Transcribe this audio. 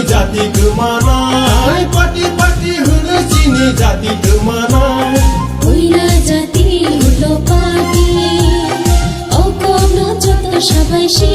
জাতি ঘুমানায় পাটি পাটি হলো চিনি জাতি ঘুমানায় কইরা জাতি হলো পাটি অকর্ণ যত সবাই সে